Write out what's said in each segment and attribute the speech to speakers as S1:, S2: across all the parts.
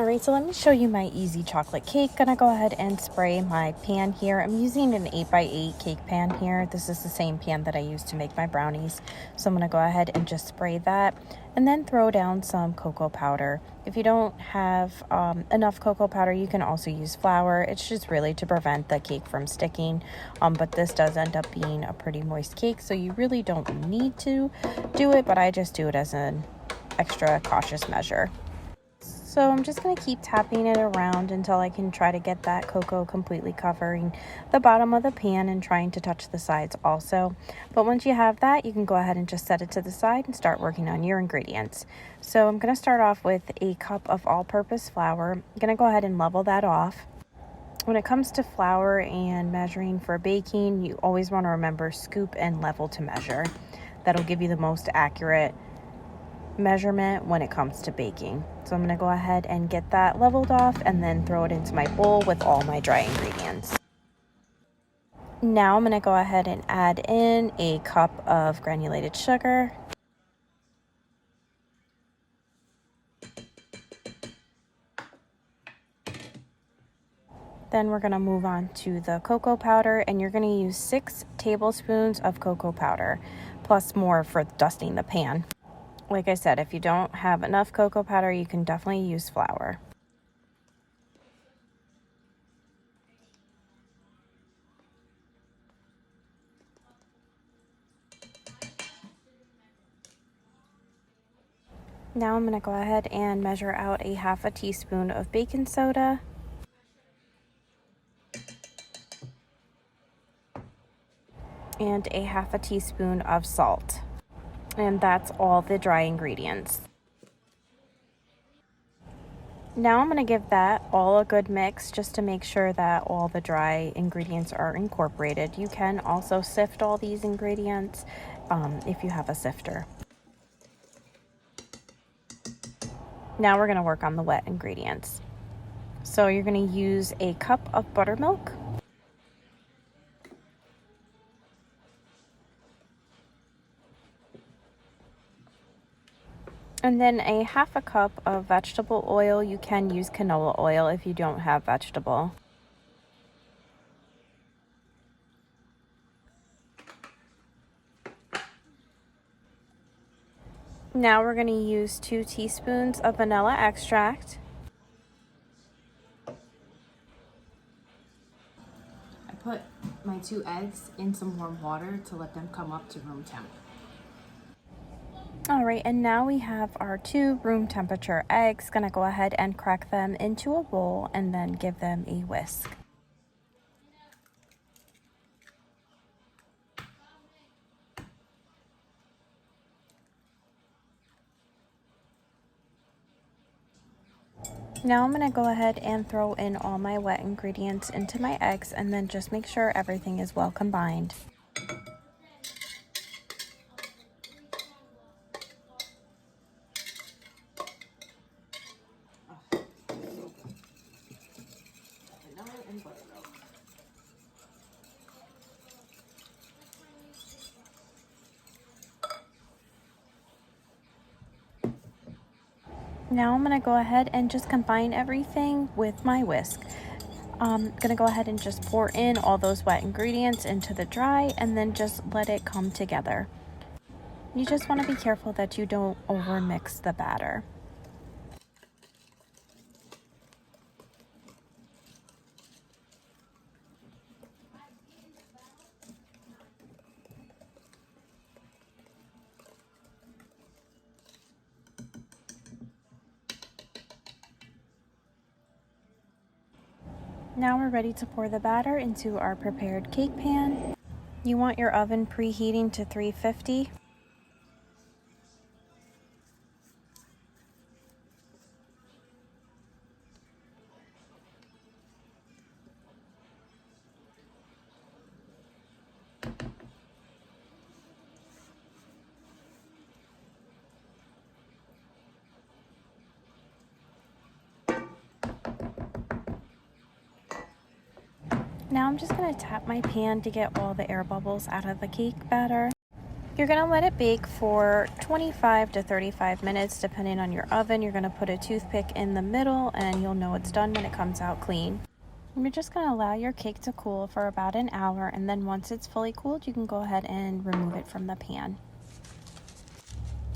S1: Alright, so let me show you my easy chocolate cake. Gonna go ahead and spray my pan here. I'm using an 8x8 cake pan here. This is the same pan that I use to make my brownies. So I'm gonna go ahead and just spray that and then throw down some cocoa powder. If you don't have enough cocoa powder, you can also use flour. It's just really to prevent the cake from sticking. But this does end up being a pretty moist cake, so you really don't need to do it, but I just do it as an extra cautious measure. So I'm just going to keep tapping it around until I can try to get that cocoa completely covering the bottom of the pan and trying to touch the sides also. But once you have that, you can go ahead and just set it to the side and start working on your ingredients. So I'm going to start off with a cup of all-purpose flour. I'm going to go ahead and level that off. When it comes to flour and measuring for baking, you always want to remember scoop and level to measure. That'll give you the most accurate measurement when it comes to baking. So I'm going to go ahead and get that leveled off and then throw it into my bowl with all my dry ingredients. Now I'm going to go ahead and add in a cup of granulated sugar. Then we're going to move on to the cocoa powder, and you're going to use 6 tablespoons of cocoa powder, plus more for dusting the pan. Like I said, if you don't have enough cocoa powder, you can definitely use flour. Now I'm going to go ahead and measure out a half a teaspoon of baking soda. And a half a teaspoon of salt. And that's all the dry ingredients. Now I'm going to give that all a good mix just to make sure that all the dry ingredients are incorporated. You can also sift all these ingredients if you have a sifter. Now we're going to work on the wet ingredients. So you're going to use a cup of buttermilk. And then a half a cup of vegetable oil. You can use canola oil if you don't have vegetable. Now we're going to use 2 teaspoons of vanilla extract. I put my 2 eggs in some warm water to let them come up to room temp. Alright, and now we have our 2 room temperature eggs. Gonna go ahead and crack them into a bowl and then give them a whisk. Now I'm gonna go ahead and throw in all my wet ingredients into my eggs and then just make sure everything is well combined. Now I'm going to go ahead and just combine everything with my whisk. I'm going to go ahead and just pour in all those wet ingredients into the dry and then just let it come together. You just want to be careful that you don't overmix the batter. Now we're ready to pour the batter into our prepared cake pan. You want your oven preheating to 350. Now I'm just going to tap my pan to get all the air bubbles out of the cake batter. You're going to let it bake for 25 to 35 minutes depending on your oven. You're going to put a toothpick in the middle and you'll know it's done when it comes out clean. You're just going to allow your cake to cool for about an hour, and then once it's fully cooled, you can go ahead and remove it from the pan.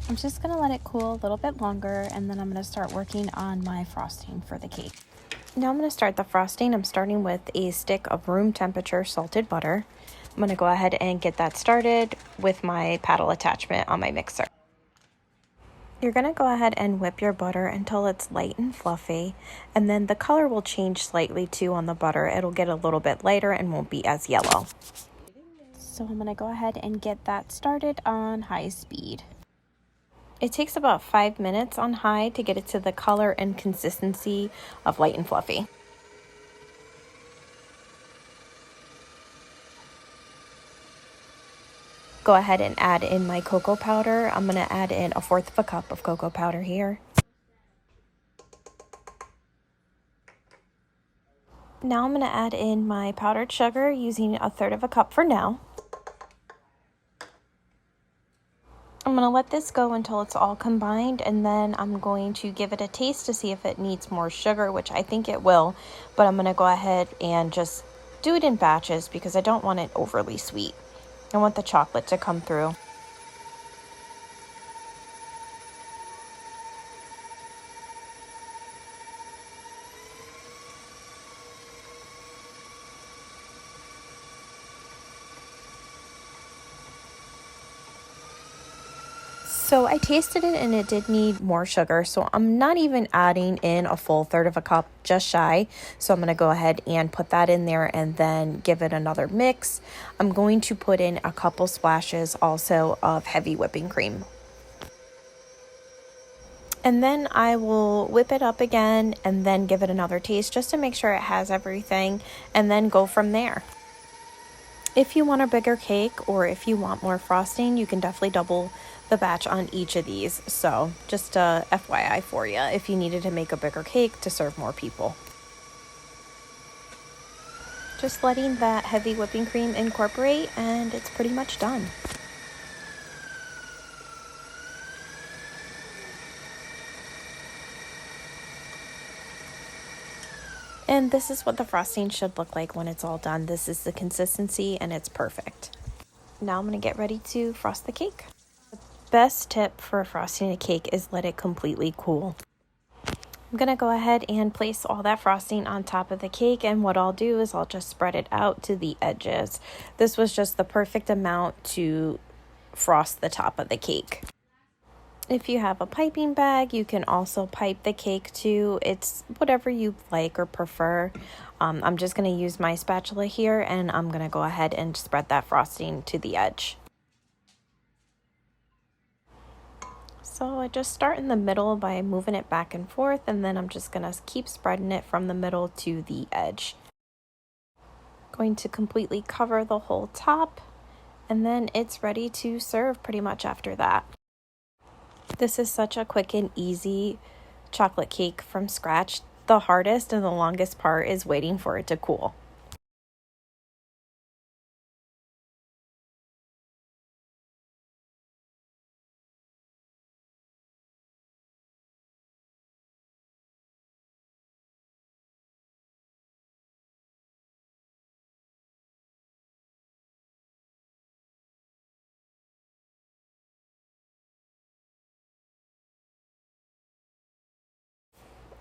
S1: I'm just going to let it cool a little bit longer, and then I'm going to start working on my frosting for the cake. Now I'm going to start the frosting. I'm starting with a stick of room temperature salted butter. I'm going to go ahead and get that started with my paddle attachment on my mixer. You're going to go ahead and whip your butter until it's light and fluffy, and then the color will change slightly too on the butter. It'll get a little bit lighter and won't be as yellow. So I'm going to go ahead and get that started on high speed. It takes about 5 minutes on high to get it to the color and consistency of light and fluffy. Go ahead and add in my cocoa powder. I'm going to add in 1/4 cup of cocoa powder here. Now I'm going to add in my powdered sugar using 1/3 cup for now. I'm going to let this go until it's all combined, and then I'm going to give it a taste to see if it needs more sugar, which I think it will, but I'm going to go ahead and just do it in batches because I don't want it overly sweet. I want the chocolate to come through. So I tasted it and it did need more sugar, so I'm not even adding in a full 1/3 cup, just shy. So I'm going to go ahead and put that in there and then give it another mix. I'm going to put in a couple splashes also of heavy whipping cream. And then I will whip it up again and then give it another taste just to make sure it has everything, and then go from there. If you want a bigger cake or if you want more frosting, you can definitely double the batch on each of these. So just a FYI for you if you needed to make a bigger cake to serve more people. Just letting that heavy whipping cream incorporate and it's pretty much done. And this is what the frosting should look like when it's all done. This is the consistency and it's perfect. Now I'm going to get ready to frost the cake. The best tip for frosting a cake is let it completely cool. I'm going to go ahead and place all that frosting on top of the cake, and what I'll do is I'll just spread it out to the edges. This was just the perfect amount to frost the top of the cake. If you have a piping bag, you can also pipe the cake too. It's whatever you like or prefer. I'm just going to use my spatula here, and I'm going to go ahead and spread that frosting to the edge. So I just start in the middle by moving it back and forth, and then I'm just going to keep spreading it from the middle to the edge. Going to completely cover the whole top, and then it's ready to serve pretty much after that. This is such a quick and easy chocolate cake from scratch. The hardest and the longest part is waiting for it to cool.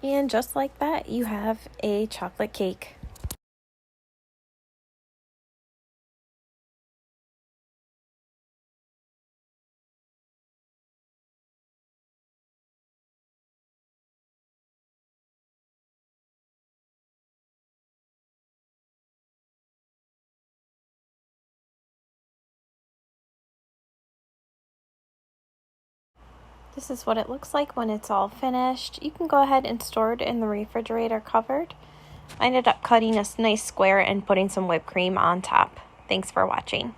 S1: And just like that, you have a chocolate cake. This is what it looks like when it's all finished. You can go ahead and store it in the refrigerator covered. I ended up cutting a nice square and putting some whipped cream on top. Thanks for watching.